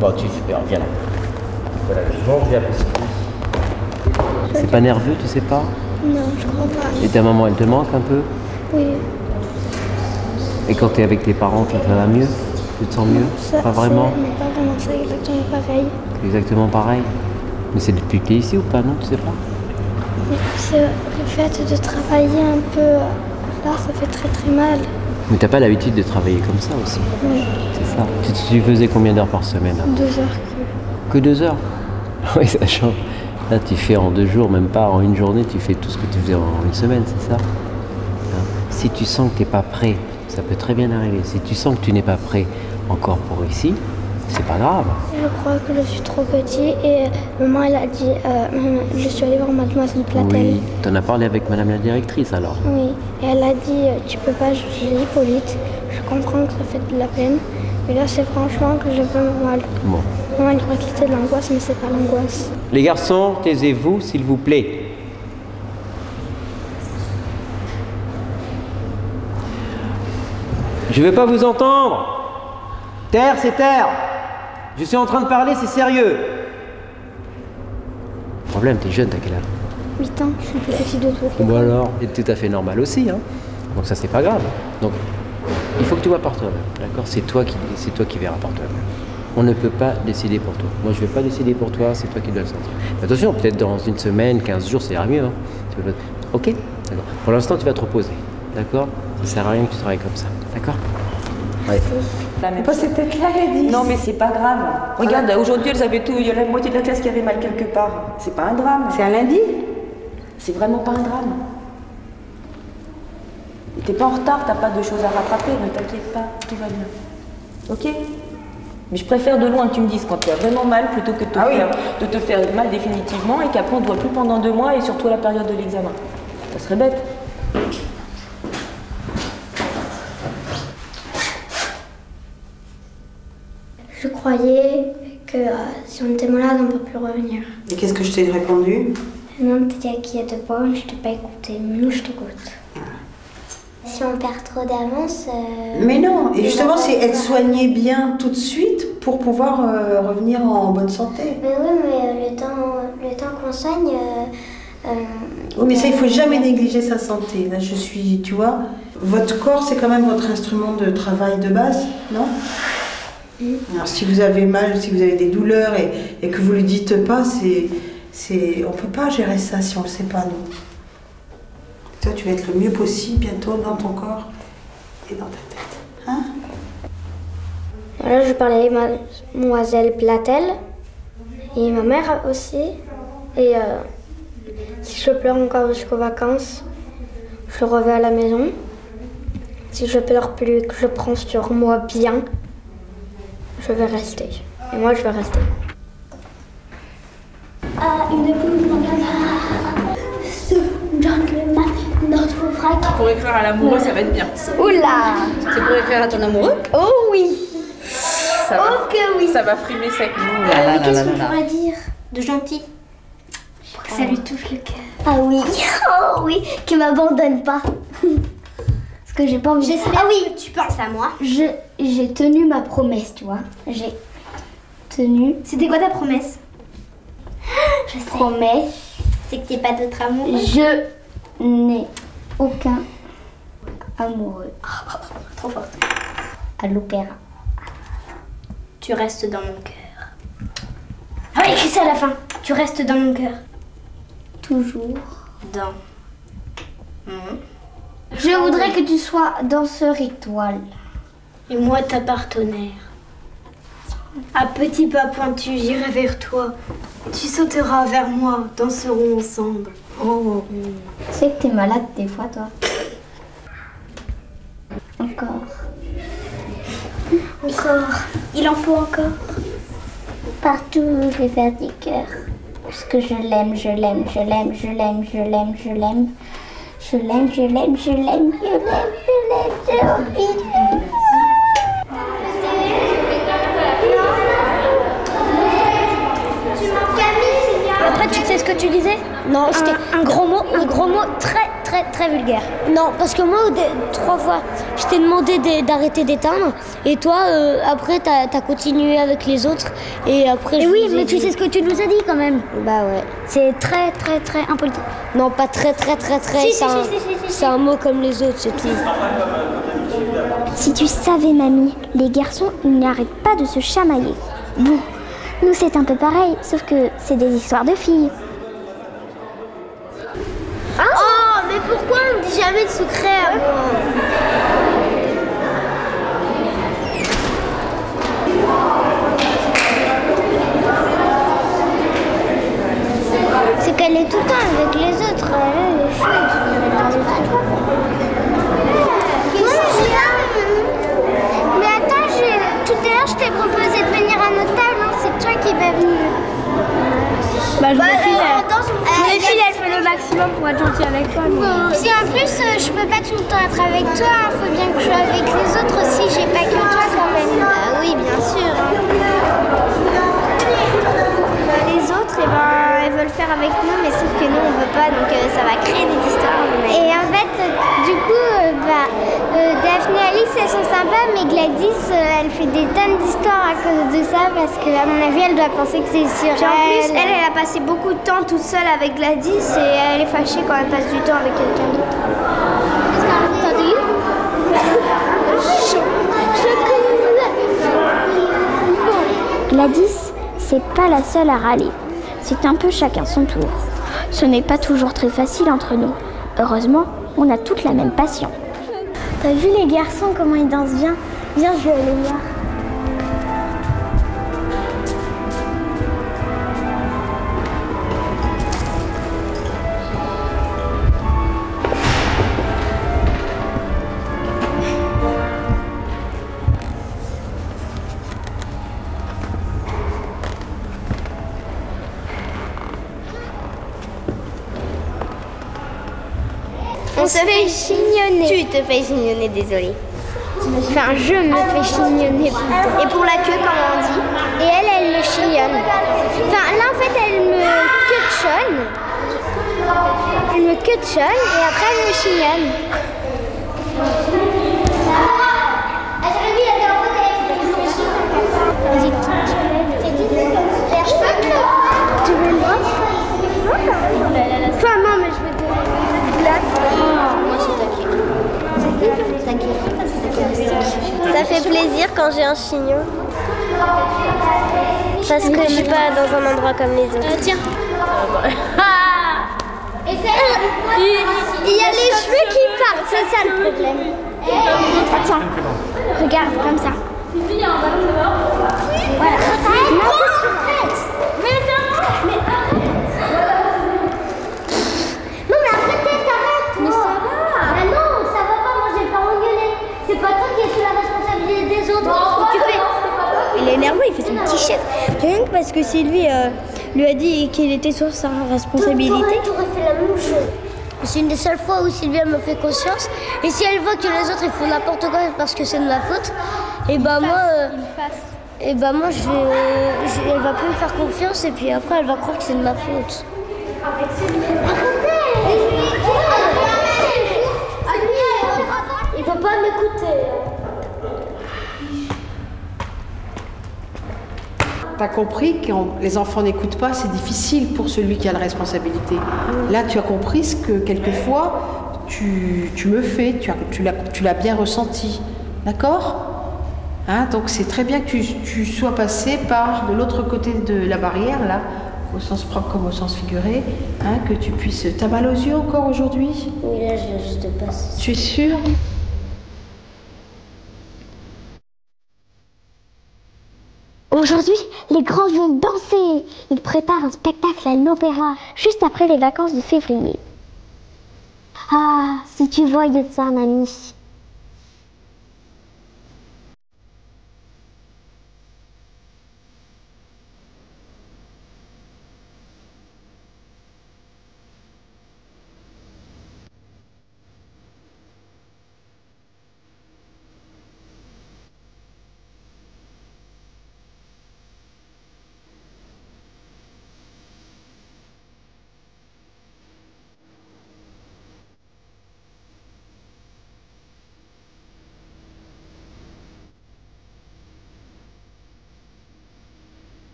Bon, tu viens là. Voilà, je mange, j'ai apprécié. C'est pas nerveux, tu sais pas? Non, je crois pas. Et ta maman, elle te manque un peu? Oui. Et quand tu es avec tes parents, ça va mieux? Tu te sens mieux? Pas vraiment? Non, pas vraiment, c'est exactement pareil. Exactement pareil. Mais c'est depuis que tu es ici ou pas? Non, tu sais pas? C'est le fait de travailler un peu là, ça fait très très mal. Mais t'as pas l'habitude de travailler comme ça aussi? Oui. C'est ça. Tu faisais combien d'heures par semaine? 2 heures que 2 heures? Oui, ça change. Là, tu fais en 2 jours, même pas en une journée, tu fais tout ce que tu faisais en une semaine, c'est ça? Si tu sens que tu n'es pas prêt, ça peut très bien arriver. Si tu sens que tu n'es pas prêt encore pour ici, c'est pas grave. Je crois que je suis trop petit et maman elle a dit, je suis allée voir mademoiselle Platel. Oui, t'en as parlé avec madame la directrice alors? Oui, et elle a dit, tu peux pas juger Hippolyte, je comprends que ça fait de la peine, mais là c'est franchement que j'ai vraiment mal. Bon. Maman elle croit que c'était de l'angoisse, mais c'est pas l'angoisse. Les garçons, taisez-vous s'il vous plaît. Je ne veux pas vous entendre. Taire, c'est taire. Je suis en train de parler, c'est sérieux. Problème, t'es jeune, t'as quel âge? 8 ans, je suis plus petit de tout. Bon alors, c'est tout à fait normal aussi, hein. Donc ça, c'est pas grave. Donc, il faut que tu vois par toi-même, d'accord? C'est toi qui verras par toi-même. On ne peut pas décider pour toi. Moi, je ne vais pas décider pour toi, c'est toi qui dois le sentir. Mais attention, peut-être dans une semaine, 15 jours, ça ira mieux. Hein. Ok? D'accord. Pour l'instant, tu vas te reposer. D'accord? Ça ne sert à rien que tu travailles comme ça. D'accord? Ouais. Pas cette tête-là, Edith. Non, mais c'est pas grave. Regarde, aujourd'hui, elles avaient tout. Il y a la moitié de la classe qui avait mal quelque part. C'est pas un drame. C'est un lundi. C'est vraiment pas un drame. T'es pas en retard, t'as pas de choses à rattraper, ne t'inquiète pas, tout va bien. Ok? Mais je préfère de loin que tu me dises quand tu as vraiment mal plutôt que de te faire mal définitivement et qu'après on ne te voit plus pendant 2 mois et surtout à la période de l'examen. Ça serait bête. Je croyais que si on était malade, on ne peut plus revenir. Et qu'est-ce que je t'ai répondu? Non, t'inquiète pas, je t'ai pas écouté, mais nous je t'écoute. Si on perd trop d'avance... Mais non, et justement c'est être soigné bien tout de suite pour pouvoir revenir en bonne santé. Mais oui, mais le temps qu'on soigne... Oui, mais ça, il faut jamais négliger sa santé. Là, je suis, tu vois, votre corps, c'est quand même votre instrument de travail de base, non? Alors, si vous avez mal, si vous avez des douleurs et que vous ne le dites pas, on peut pas gérer ça si on le sait pas, nous. Toi, tu vas être le mieux possible bientôt dans ton corps et dans ta tête. Hein? Voilà, je parlais avec mademoiselle Platel et ma mère aussi. Et si je pleure encore jusqu'aux vacances, je reviens à la maison. Si je pleure plus, que je prends sur moi bien, je vais rester. Et moi, je vais rester. Une boule ce gentleman, notre frère. Pour écrire à l'amoureux, ça va être bien. Oula! C'est pour écrire à ton amoureux? Oh oui! Ça va, oh que oui! Ça va frimer sec. Qu'est-ce qu'on pourrait dire de gentil? Pour que ça lui touche le cœur. Ah oui, oh oui, qu'il m'abandonne pas. Parce que j'ai pas envie. Ah oui, tu penses à moi. J'ai tenu ma promesse, tu vois. J'ai tenu. C'était quoi ta promesse? Je sais. Promesse. C'est que t'es pas d'autre amour. Je n'ai aucun amoureux. Trop fort. À l'opéra. Tu restes dans mon cœur. Ah oui, écris ça à la fin. Tu restes dans mon cœur. Toujours dans mon... Je voudrais que tu sois danseur étoile. Et moi ta partenaire. À petits pas pointus, j'irai vers toi. Tu sauteras vers moi, danserons ensemble. Oh. Tu sais que t'es malade des fois, toi. Encore. Encore. Il en faut encore. Partout où je vais faire des cœurs. Parce que je l'aime, je l'aime, je l'aime, je l'aime, je l'aime, je l'aime. Je l'aime, je l'aime, je l'aime, je l'aime, je l'aime, je l'aime. Après, tu sais ce que tu disais? Non, c'était un gros mot très très très vulgaire. Non, parce que moi, 3 fois, je t'ai demandé d'arrêter d'éteindre. Et toi, après, t'as continué avec les autres. Et après, oui, mais tu sais ce que tu nous as dit quand même. Bah ouais. C'est très impoli. Non, pas très. Si, c'est un mot comme les autres, c'est tout. Si tu savais, mamie, les garçons, ils n'arrêtent pas de se chamailler. Bon, nous c'est un peu pareil, sauf que c'est des histoires de filles. Oh, mais pourquoi on ne dit jamais de secret à moi? C'est qu'elle est tout le temps avec les autres. Elle est chouette. Mais attends, tout à l'heure je t'ai proposé de venir à notre table, hein. C'est toi qui es pas venu. Bah, je me file, elle fait le maximum pour être gentille avec toi. Si en plus, je peux pas tout le temps être avec toi, hein. Faut bien que je sois avec les autres aussi, j'ai pas que toi quand même. Bah oui, bien sûr. Les autres, elles veulent faire avec nous, mais sauf que nous, on veut pas, donc ça va créer des histoires. Et en fait, du coup, Daphné et Alice, elles sont sympas, mais Gladys, elle fait des tonnes d'histoires à cause de ça, parce qu'à mon avis, elle doit penser que c'est sur Puis en plus, elle a passé beaucoup de temps toute seule avec Gladys, et elle est fâchée quand elle passe du temps avec quelqu'un d'autre. T'as vu? Gladys, c'est pas la seule à râler. C'est un peu chacun son tour. Ce n'est pas toujours très facile entre nous. Heureusement, on a toutes la même passion. T'as vu les garçons comment ils dansent bien? Viens, je vais aller voir. On se fait chignonner. Tu te fais chignonner, désolée. Enfin, je me fais chignonner plutôt. Et pour la queue, comme on dit. Et elle me chignonne. Enfin, là, en fait, elle me queutchonne. Elle me queutchonne et après, elle me chignonne. Tu veux une brosse? Enfin, non, mais je veux te... Moi, c'est t'inquiète. Ça fait plaisir quand j'ai un chignon. Parce que je suis pas dans un endroit comme les autres. Tiens. Il y a les cheveux qui partent, c'est ça le problème. Attends, regarde comme ça. Voilà. Non mais après t'arrêtes. Mais ça va. Ah non, ça va pas, moi j'ai pas engueulé. C'est pas toi qui es sous la responsabilité des autres. Tu fais. Il est énervé, il fait son petit chef. Rien que parce que Sylvie lui a dit qu'il était sur sa responsabilité. Tu aurais fait la même chose. C'est une des seules fois où Sylvie elle me fait conscience. Et si elle voit que les autres ils font n'importe quoi parce que c'est de ma faute, et bah moi, elle va plus me faire confiance et puis après elle va croire que c'est de ma faute. Il faut pas m'écouter. Tu as compris que quand les enfants n'écoutent pas, c'est difficile pour celui qui a la responsabilité. Là, tu as compris ce que quelquefois tu me fais, tu l'as bien ressenti. D'accord? Hein, donc c'est très bien que tu sois passé par de l'autre côté de la barrière, là, au sens propre comme au sens figuré, hein, que tu puisses... T'as mal aux yeux encore aujourd'hui? Oui, là, je viens juste de passer. Tu es sûre? Aujourd'hui, les grands vont danser. Ils préparent un spectacle à l'opéra, juste après les vacances de février. Ah, si tu voyais ça, mamie.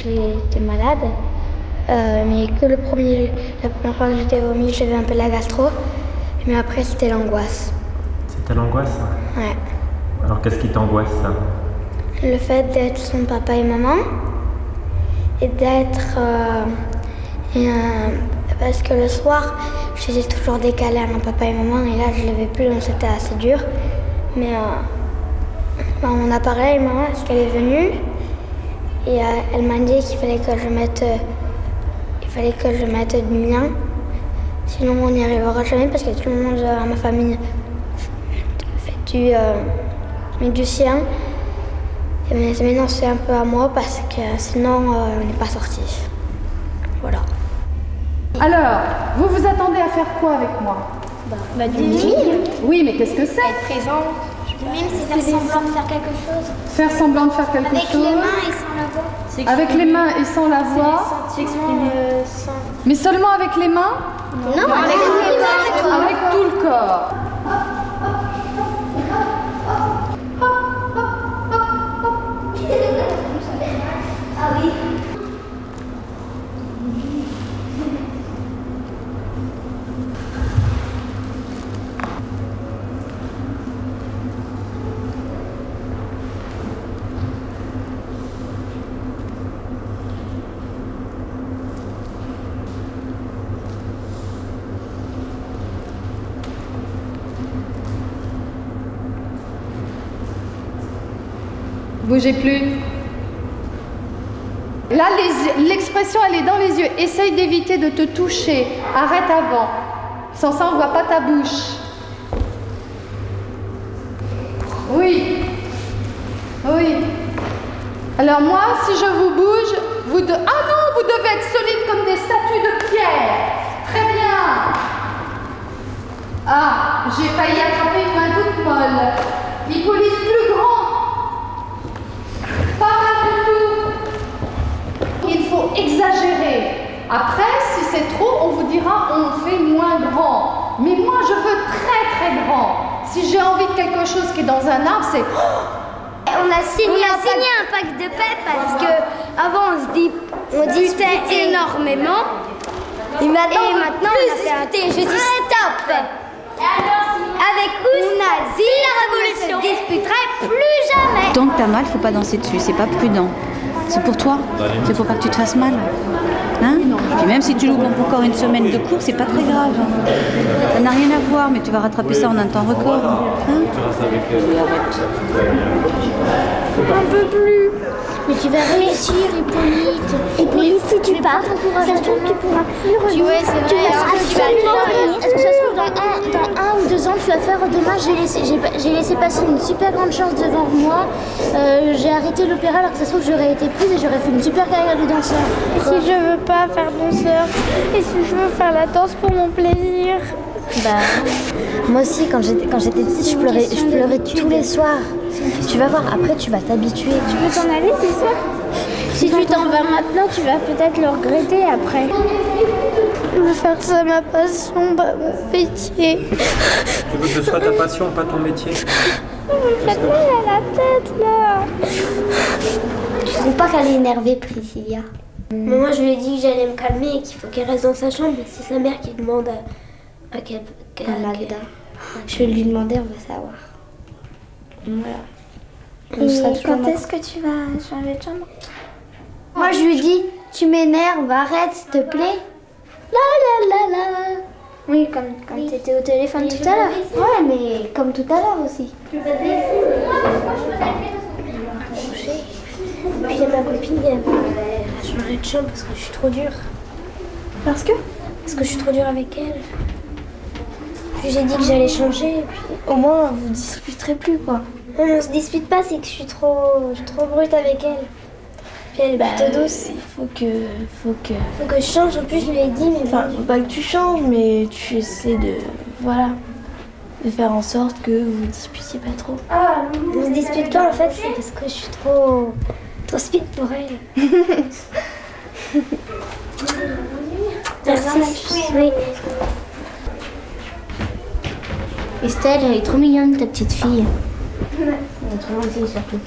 J'étais malade, mais que la première fois que j'étais vomi, j'avais un peu la gastro, mais après c'était l'angoisse. C'était l'angoisse? Ouais. Alors qu'est-ce qui t'angoisse, ça? Le fait d'être son papa et maman, et d'être... parce que le soir, je faisais toujours des câlins à papa et maman, et là je ne l'avais plus, donc c'était assez dur. Mais on a parlé avec maman parce qu'elle est venue, et elle m'a dit qu'il fallait que je mette du mien, sinon on n'y arrivera jamais parce que tout le monde à ma famille met du sien. Mais maintenant c'est un peu à moi parce que sinon on n'est pas sorti. Voilà. Alors, vous vous attendez à faire quoi avec moi? Du mime. Oui, mais qu'est-ce que c'est? Être présent. Même si faire semblant de faire quelque chose. Faire semblant de faire quelque chose. Avec les mains et sans la voix. Avec les mains et sans la voix. Mais seulement avec les mains? Non, avec tout le corps. Avec tout le corps. Ah oui. Bougez plus. Là, l'expression, elle est dans les yeux. Essaye d'éviter de te toucher. Arrête avant. Sans ça, on ne voit pas ta bouche. Oui. Oui. Alors moi, si je vous bouge, ah non, vous devez être solide comme des statues de pierre. Très bien. Ah, j'ai failli attraper une main toute molle. Hippolyte plus grand. Pas mal du tout. Il faut exagérer. Après, si c'est trop, on vous dira on fait moins grand. Mais moi, je veux très très grand. Si j'ai envie de quelque chose qui est dans un arbre, c'est... On a signé un pack de paix parce que avant on disputait énormément. Et maintenant on a fait un très top. Avec on a dit la révolution ne disputerait plus jamais. Tant que t'as mal, faut pas danser dessus, c'est pas prudent. C'est pour toi, c'est pour pas que tu te fasses mal. Hein? Puis même si tu loupes encore une semaine de cours, c'est pas très grave. Ça n'a rien à voir, mais tu vas rattraper ça en un temps record. Hein? Un peu plus. Mais tu vas réussir, Hippolyte. Hippolyte, si tu pars, ça se trouve tu pourras plus revenir. Tu vois, c'est vrai. Est-ce que ça se trouve dans un ou 2 ans, tu vas faire demain, j'ai laissé passer une super grande chance devant moi. J'ai arrêté l'opéra alors que ça se trouve j'aurais été prise et j'aurais fait une super carrière de danseur. Et si je veux pas faire danseur? Et si je veux faire la danse pour mon plaisir? Bah, moi aussi, quand j'étais petite, je pleurais tous les soirs. Tu vas voir, après tu vas t'habituer. Tu veux t'en aller, c'est ça? Si tu t'en vas maintenant, tu vas peut-être le regretter après. Je veux faire ça ma passion, pas mon métier. Tu veux que ce soit ta passion, pas ton métier? Faites mal à la tête, là. Tu trouves pas qu'elle est énervée, Priscilla? Mais moi, je lui ai dit que j'allais me calmer et qu'il faut qu'elle reste dans sa chambre. C'est sa mère qui demande à Magda. Je vais lui demander, on va savoir. Voilà. Et quand est-ce que tu vas changer de chambre? Moi, je lui dis, tu m'énerves, arrête, s'il te plaît. La. Oui, comme quand tu étais au téléphone tout à l'heure. Ouais, mais comme tout à l'heure aussi. Puis ma copine, elle va changer de chambre parce que je suis trop dure. Parce que je suis trop dure avec elle. Puis j'ai dit que j'allais changer, et puis au moins vous disputerez plus quoi. Non, on se dispute pas, c'est que je suis trop brute avec elle. Puis elle est plutôt douce. Il faut que je change, en plus je lui ai dit, mais enfin, faut pas que tu changes, mais tu essaies de faire en sorte que vous disputiez pas trop. Ah, on se dispute pas en fait, c'est parce que je suis trop speed pour elle. Merci. Oui. Estelle, elle est trop mignonne, ta petite fille. Ouais. Elle est trop gentille surtout.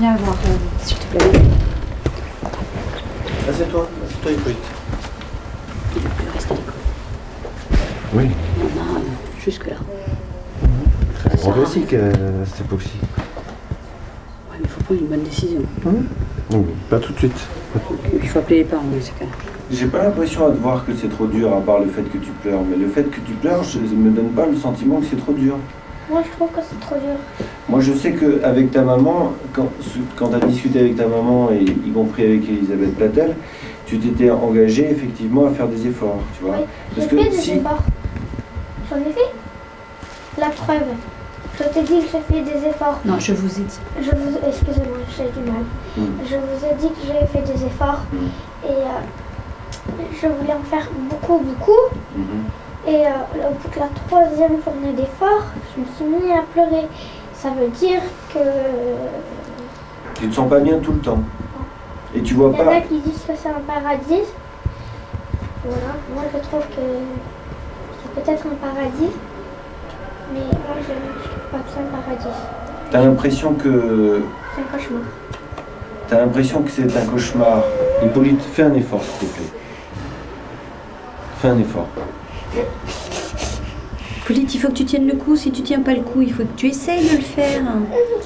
Viens voir, s'il te plaît. Assieds-toi, Hippolyte. Il ne peut rester à l'école. Oui. Il y en a jusque-là. On veut aussi que c'est possible. Ouais, mais il faut prendre une bonne décision. Oui, pas tout de suite. Il faut appeler les parents dans ces cas-là. J'ai pas l'impression à te voir que c'est trop dur, à part le fait que tu pleures. Mais le fait que tu pleures, ça me donne pas le sentiment que c'est trop dur. Moi, je trouve que c'est trop dur. Moi, je sais qu'avec ta maman, quand tu as discuté avec ta maman, et y compris avec Elisabeth Platel, tu t'étais engagé effectivement à faire des efforts, tu vois. Oui, j'ai fait des efforts. J'en ai fait. La preuve. Je t'ai dit que j'ai fait des efforts. Non, je vous ai dit. Excusez-moi, j'ai du mal. Je vous ai dit que j'ai fait des efforts. Et je voulais en faire beaucoup. Et au bout de la 3e journée d'effort, je me suis mis à pleurer. Ça veut dire que... Tu te sens pas bien tout le temps. Et tu vois Il y en pas... a qui disent que c'est un paradis. Voilà, moi je trouve que c'est peut-être un paradis. Mais moi je ne trouve pas que c'est un paradis. T'as l'impression que... C'est un cauchemar. T'as l'impression que c'est un cauchemar. Hippolyte, fais un effort s'il te plaît. Fais un effort. Hippolyte, il faut que tu tiennes le coup. Si tu tiens pas le coup, il faut que tu essayes de le faire.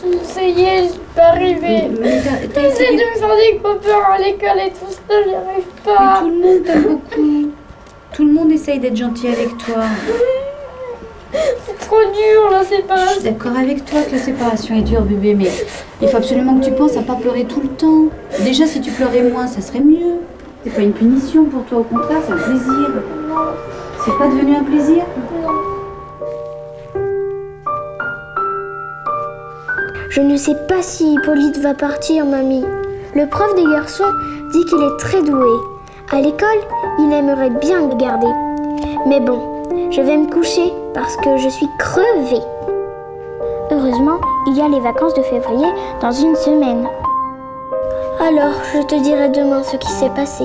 J'ai essayé, je suis pas arrivée. J'essaie de me faire des copains à l'école et tout ça, j'y arrive pas. Mais tout le monde t'aime beaucoup. Tout le monde essaye d'être gentil avec toi. C'est trop dur la séparation. Je suis d'accord avec toi que la séparation est dure, bébé, mais il faut absolument que tu penses à pas pleurer tout le temps. Déjà, si tu pleurais moins, ça serait mieux. C'est pas une punition pour toi, au contraire, c'est un plaisir. C'est pas devenu un plaisir? Je ne sais pas si Hippolyte va partir, mamie. Le prof des garçons dit qu'il est très doué. À l'école, il aimerait bien le garder. Mais bon, je vais me coucher parce que je suis crevée. Heureusement, il y a les vacances de février dans une semaine. Alors, je te dirai demain ce qui s'est passé.